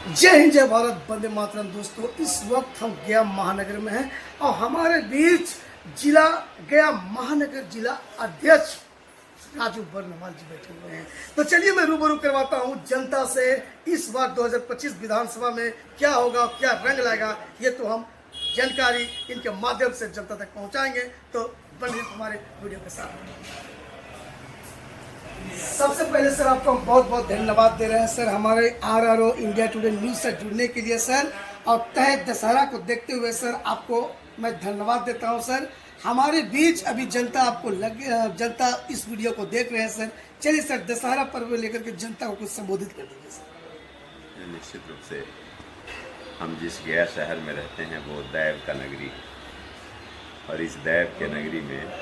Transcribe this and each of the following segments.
जय हिंद, जय भारत, वंदे मातरम। दोस्तों, इस वक्त हम गया महानगर में हैं और हमारे बीच जिला गया महानगर जिला अध्यक्ष राजू बर्नवाल जी बैठे हुए हैं। तो चलिए मैं रूबरू करवाता हूं जनता से। इस बार 2025 विधानसभा में क्या होगा, क्या रंग लाएगा, ये तो हम जानकारी इनके माध्यम से जनता तक पहुंचाएंगे। तो बनिए हमारे वीडियो के साथ। सबसे पहले सर आपको हम बहुत बहुत धन्यवाद दे रहे हैं सर, हमारे RRO इंडिया टुडे न्यूज़ से जुड़ने के लिए सर। और तय दशहरा को देखते हुए सर आपको मैं धन्यवाद देता हूं सर। हमारे बीच अभी जनता आपको जनता इस वीडियो को देख रहे हैं सर। चलिए सर, दशहरा पर्व लेकर के जनता को कुछ संबोधित कर दीजिए सर। निश्चित रूप से हम जिस गया शहर में रहते हैं वो दैव का नगरी, और इस दैव के नगरी में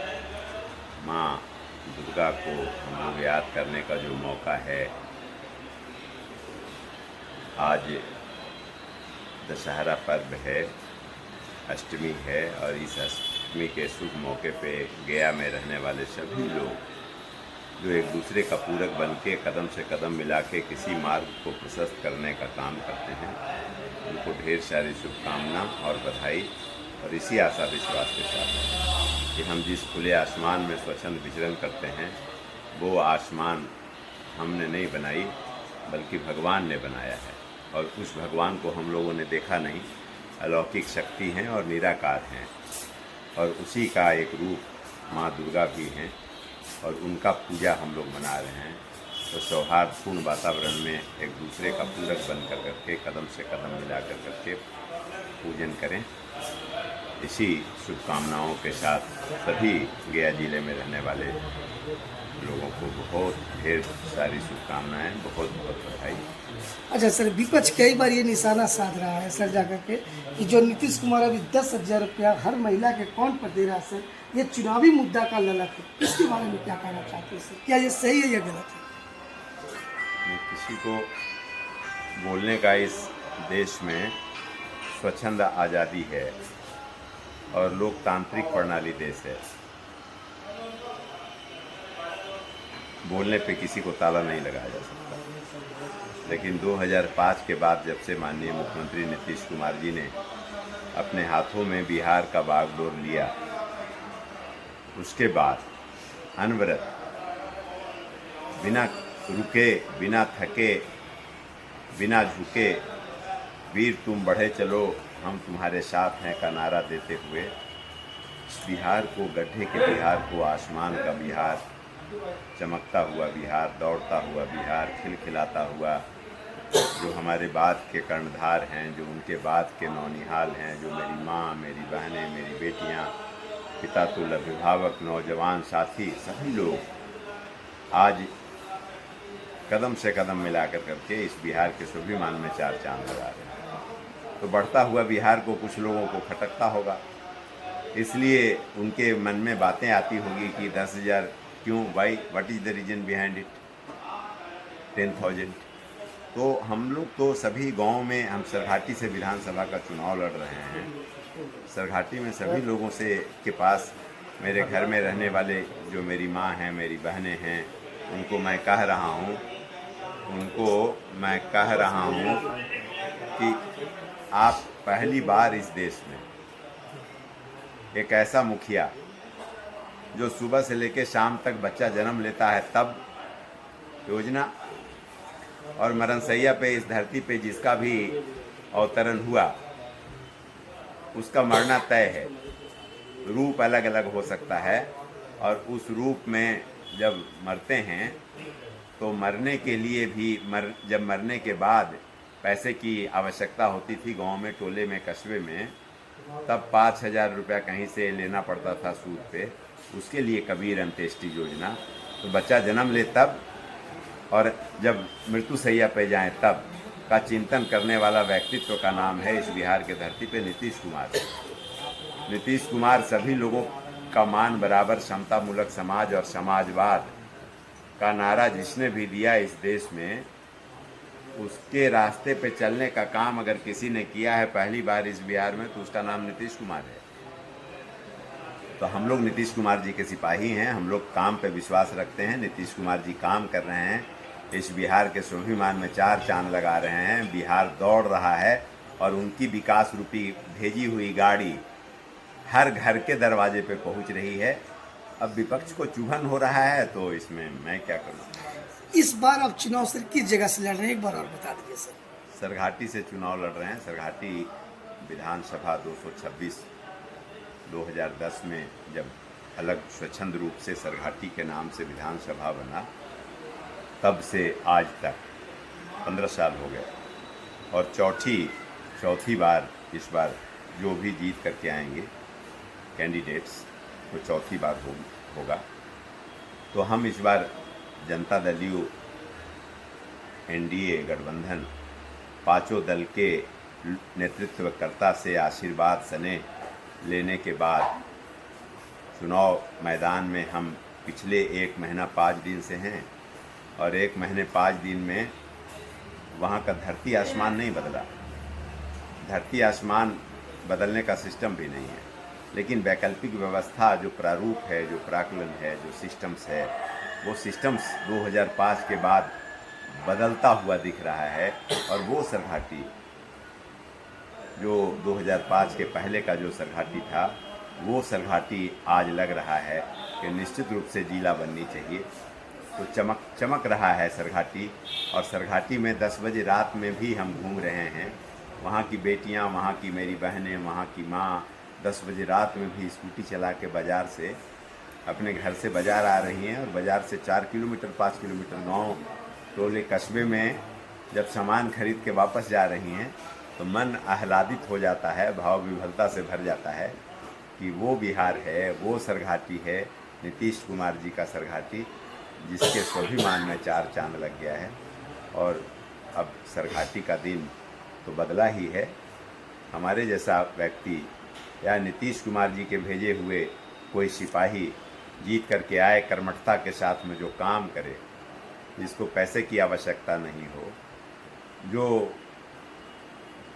माँ दुर्गा को हम लोग याद करने का जो मौका है, आज दशहरा पर्व है, अष्टमी है। और इस अष्टमी के शुभ मौके पे गया में रहने वाले सभी लोग जो एक दूसरे का पूरक बन के कदम से कदम मिला के किसी मार्ग को प्रशस्त करने का काम करते हैं, उनको ढेर सारी शुभकामना और बधाई। और इसी आशा विश्वास के साथ कि हम जिस खुले आसमान में स्वच्छंद विचरण करते हैं, वो आसमान हमने नहीं बनाई बल्कि भगवान ने बनाया है। और उस भगवान को हम लोगों ने देखा नहीं, अलौकिक शक्ति हैं और निराकार हैं, और उसी का एक रूप माँ दुर्गा भी हैं, और उनका पूजा हम लोग मना रहे हैं। तो सौहार्दपूर्ण वातावरण में एक दूसरे का पूरक बन कर करके कदम से कदम मिला कर करके पूजन करें। इसी शुभकामनाओं के साथ सभी गया जिले में रहने वाले लोगों को बहुत ढेर सारी शुभकामनाएं, बहुत बहुत बधाई। अच्छा सर, विपक्ष कई बार ये निशाना साध रहा है सर जाकर के कि जो नीतीश कुमार अभी 10,000 रुपया हर महिला के अकाउंट पर दे रहा है सर, ये चुनावी मुद्दा का ललक है। इसके बारे में क्या कहना चाहते हैं सर? क्या ये सही है या गलत है? किसी को बोलने का इस देश में स्वच्छंद आज़ादी है और लोकतांत्रिक प्रणाली देश है। बोलने पे किसी को ताला नहीं लगाया जा सकता। लेकिन 2005 के बाद जब से माननीय मुख्यमंत्री नीतीश कुमार जी ने अपने हाथों में बिहार का बागडोर लिया, उसके बाद अनवरत बिना रुके, बिना थके, बिना झुके, वीर तुम बढ़े चलो हम तुम्हारे साथ हैं का नारा देते हुए बिहार को, गड्ढे के बिहार को आसमान का बिहार, चमकता हुआ बिहार, दौड़ता हुआ बिहार, खिलखिलाता हुआ, जो हमारे बाद के कर्णधार हैं, जो उनके बाद के नौनिहाल हैं, जो मेरी माँ, मेरी बहनें, मेरी बेटियाँ, पितातुल अभिभावक, नौजवान साथी, सभी लोग आज कदम से कदम मिला कर करके इस बिहार के स्वाभिमान में चार चांद लगा रहे हैं। तो बढ़ता हुआ बिहार को कुछ लोगों को खटकता होगा, इसलिए उनके मन में बातें आती होगी कि 10,000 क्यों भाई, what is the reason behind it, 10,000। तो हम लोग तो सभी गांव में, हम सरघाटी से विधानसभा का चुनाव लड़ रहे हैं। सरघाटी में सभी लोगों से के पास मेरे घर में रहने वाले जो मेरी माँ हैं, मेरी बहनें हैं, उनको मैं कह रहा हूँ कि आप पहली बार इस देश में एक ऐसा मुखिया जो सुबह से लेकर शाम तक बच्चा जन्म लेता है तब योजना, और मरणसैया पे इस धरती पे जिसका भी अवतरण हुआ उसका मरना तय है। रूप अलग अलग हो सकता है, और उस रूप में जब मरते हैं तो मरने के लिए भी जब मरने के बाद पैसे की आवश्यकता होती थी गांव में, टोले में, कस्बे में, तब 5,000 रुपया कहीं से लेना पड़ता था सूद पे। उसके लिए कबीर अंत्येष्टि योजना। तो बच्चा जन्म ले तब, और जब मृत्यु सैया पे जाएं तब का चिंतन करने वाला व्यक्तित्व का नाम है इस बिहार के धरती पे नीतीश कुमार। नीतीश कुमार सभी लोगों का मान बराबर, समतामूलक समाज और समाजवाद का नारा जिसने भी दिया इस देश में, उसके रास्ते पे चलने का काम अगर किसी ने किया है पहली बार इस बिहार में, तो उसका नाम नीतीश कुमार है। तो हम लोग नीतीश कुमार जी के सिपाही हैं, हम लोग काम पे विश्वास रखते हैं। नीतीश कुमार जी काम कर रहे हैं, इस बिहार के स्वाभिमान में चार चांद लगा रहे हैं। बिहार दौड़ रहा है और उनकी विकास रूपी भेजी हुई गाड़ी हर घर के दरवाजे पे पहुंच रही है। अब विपक्ष को चुभन हो रहा है तो इसमें मैं क्या करूं। इस बार आप चुनाव सर किस जगह से लड़ रहे हैं, एक बार और बता दीजिए सर। सरघाटी से चुनाव लड़ रहे हैं। सरघाटी विधानसभा 226 2010 में जब अलग स्वच्छंद रूप से सरघाटी के नाम से विधानसभा बना, तब से आज तक 15 साल हो गए और चौथी बार इस बार जो भी जीत करके आएंगे कैंडिडेट्स तो चौथी बार होगा। तो हम इस बार जनता दलीय एनडीए गठबंधन पांचों दल के नेतृत्वकर्ता से आशीर्वाद सने लेने के बाद चुनाव मैदान में हम पिछले 1 महीना 5 दिन से हैं और 1 महीने 5 दिन में वहाँ का धरती आसमान नहीं बदला। धरती आसमान बदलने का सिस्टम भी नहीं है, लेकिन वैकल्पिक व्यवस्था जो प्रारूप है, जो प्राकलन है, जो सिस्टम्स है, वो सिस्टम्स 2005 के बाद बदलता हुआ दिख रहा है। और वो सरघाटी जो 2005 के पहले का जो सरघाटी था, वो सरघाटी आज लग रहा है कि निश्चित रूप से जिला बननी चाहिए। तो चमक रहा है सरघाटी। और सरघाटी में 10 बजे रात में भी हम घूम रहे हैं। वहाँ की बेटियाँ, वहाँ की मेरी बहनें, वहाँ की माँ 10 बजे रात में भी स्कूटी चला के बाज़ार से अपने घर से बाज़ार आ रही हैं और बाज़ार से 4 किलोमीटर 5 किलोमीटर गाँव टोले कस्बे में जब सामान खरीद के वापस जा रही हैं तो मन आह्लादित हो जाता है, भाव विभलता से भर जाता है कि वो बिहार है, वो सरघाटी है, नीतीश कुमार जी का सरघाटी, जिसके स्वाभिमान में 4 चांद लग गया है। और अब सरघाटी का दिन तो बदला ही है। हमारे जैसा व्यक्ति या नीतीश कुमार जी के भेजे हुए कोई सिपाही जीत करके आए, कर्मठता के साथ में जो काम करे, जिसको पैसे की आवश्यकता नहीं हो, जो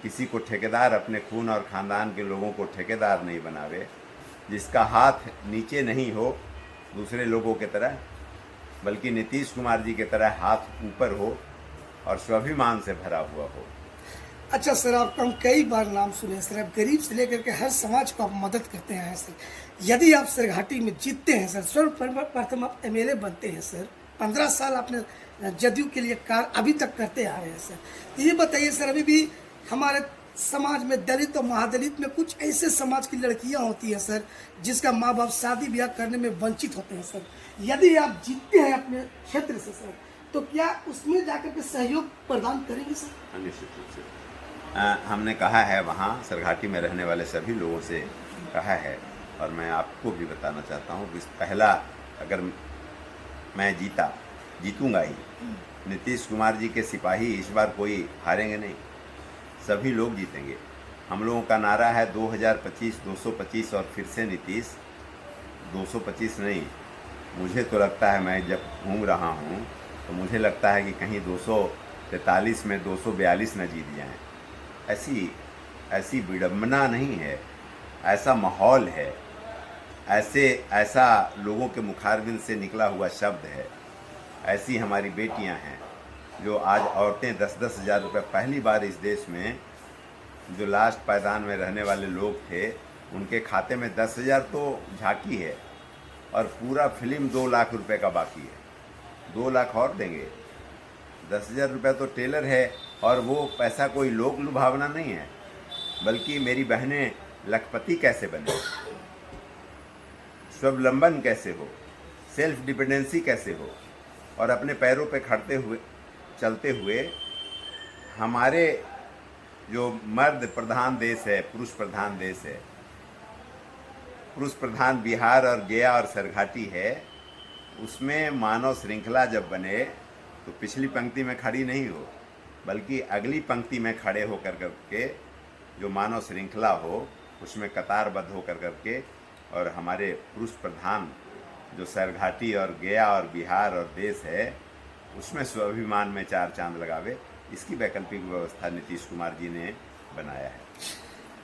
किसी को ठेकेदार, अपने खून और ख़ानदान के लोगों को ठेकेदार नहीं बनावे, जिसका हाथ नीचे नहीं हो दूसरे लोगों के तरह, बल्कि नीतीश कुमार जी की तरह हाथ ऊपर हो और स्वाभिमान से भरा हुआ हो। अच्छा सर, आपका हम कई बार नाम सुने सर, आप गरीब से लेकर के हर समाज को आप मदद करते हैं सर। यदि आप सरघाटी में जीतते हैं सर, सर्वप्रथम आप एमएलए बनते हैं सर, 15 साल आपने जदयू के लिए कार्य अभी तक करते आ रहे हैं सर। तो ये बताइए सर, अभी भी हमारे समाज में दलित और महादलित में कुछ ऐसे समाज की लड़कियां होती हैं सर, जिसका माँ बाप शादी ब्याह करने में वंचित होते हैं सर। यदि आप जीतते हैं अपने क्षेत्र से सर, तो क्या उसमें जाकर के सहयोग प्रदान करेंगे सर? निश्चित रूप से हमने कहा है, वहाँ सरघाटी में रहने वाले सभी लोगों से कहा है और मैं आपको भी बताना चाहता हूँ कि पहला, अगर मैं जीतूंगा ही, नीतीश कुमार जी के सिपाही इस बार कोई हारेंगे नहीं, सभी लोग जीतेंगे। हम लोगों का नारा है 2025 225 और फिर से नीतीश। 225 नहीं, मुझे तो लगता है, मैं जब घूम रहा हूँ तो मुझे लगता है कि कहीं 243 में 242 न जीत जाएं। ऐसी विडंबना नहीं है, ऐसा माहौल है, ऐसा लोगों के मुखारबिन से निकला हुआ शब्द है। ऐसी हमारी बेटियां हैं जो आज औरतें 10-10 हज़ार रुपये, पहली बार इस देश में जो लास्ट पायदान में रहने वाले लोग थे उनके खाते में 10,000 तो झांकी है और पूरा फिल्म 2 लाख रुपए का बाकी है। 2 लाख और देंगे, 10,000 रुपये तो टेलर है। और वो पैसा कोई लोक लुभावना नहीं है, बल्कि मेरी बहनें लखपति कैसे बने, स्वावलंबन कैसे हो, सेल्फ डिपेंडेंसी कैसे हो और अपने पैरों पे चलते हुए हमारे जो मर्द प्रधान देश है, पुरुष प्रधान देश है, पुरुष प्रधान बिहार और गया और सरघाटी है, उसमें मानव श्रृंखला जब बने तो पिछली पंक्ति में खड़ी नहीं हो, बल्कि अगली पंक्ति में खड़े होकर करके जो मानव श्रृंखला हो उसमें कतारबद्ध होकर करके, और हमारे पुरुष प्रधान जो सरघाटी और गया और बिहार और देश है उसमें स्वाभिमान में 4 चांद लगावे, इसकी वैकल्पिक व्यवस्था नीतीश कुमार जी ने बनाया है।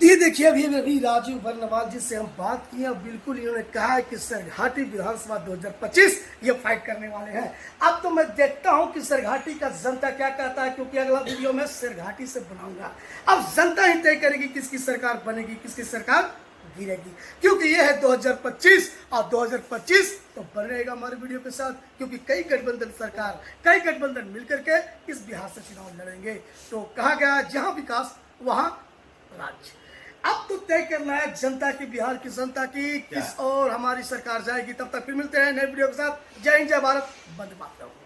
ये देखिए अभी राजू बर्नवाल जी से हम बात की है, बिल्कुल इन्होंने कहा है कि सरघाटी विधानसभा 2025 ये फाइट करने वाले हैं। अब तो मैं देखता हूं कि सरघाटी का जनता क्या कहता है, क्योंकि अगला वीडियो में सरघाटी से बनाऊंगा। अब जनता ही तय करेगी किसकी सरकार बनेगी, किसकी सरकार गिरेगी, क्योंकि ये है 2025 और 2025 तो बनेगा हमारे वीडियो के साथ, क्योंकि कई गठबंधन मिलकर के इस बिहार से चुनाव लड़ेंगे। तो कहा गया जहां विकास वहां राज्य। अब तो तय करना है जनता की, बिहार की जनता की किस और हमारी सरकार जाएगी। तब तक फिर मिलते हैं नए वीडियो के साथ। जय हिंद, जय भारत, वंदे मातरम।